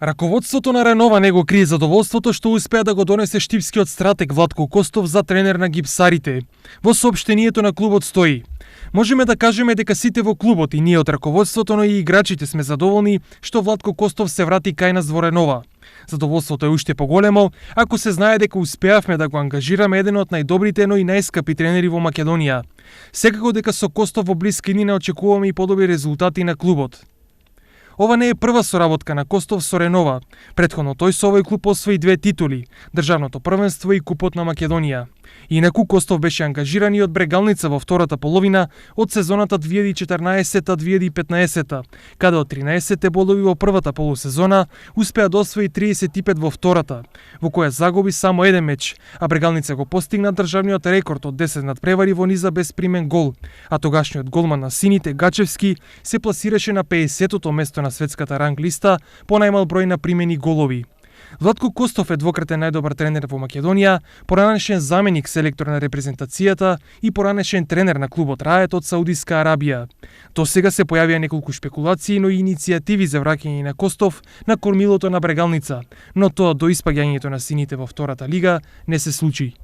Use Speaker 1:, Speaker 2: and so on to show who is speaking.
Speaker 1: Раководството на Ренова не го крие задоволството што успеа да го донесе штипскиот стратег Владко Костов за тренер на гипсарите. Во соопштението на клубот стои: "Можеме да кажеме дека сите во клубот и ние од раководството, но и играчите сме задоволни што Владко Костов се врати кај нас во Ренова. Задоволството е уште поголемо ако се знае дека успеавме да го ангажираме еден од најдобрите, но и најскапи тренери во Македонија. Секако дека со Костов во блиска иднина очекуваме и подобри резултати на клубот." Ова не е прва соработка на Костов со Ренова. Претходно тој со овој клуб освои 2 титули – државното првенство и купот на Македонија. Инаку Костов беше ангажиран и од Брегалница во втората половина од сезоната 2014-2015, каде од 13 бодови во првата полусезона успеа да освои 35 во втората, во која загуби само еден меч, а Брегалница го постигна државниот рекорд од 10 надпревари во низа без примен гол, а тогашниот голман на сините Гачевски се пласираше на 50-тото место на светската ранг листа по најмал број на примени голови. Владко Костов е двократен најдобар тренер во Македонија, поранешен заменик селектор на репрезентацијата и поранешен тренер на клубот Рајет од Саудиска Арабија. До сега се појавија неколку шпекулации, но и иницијативи за враќање на Костов на кормилото на Брегалница, но тоа до испаѓањето на сините во втората лига не се случи.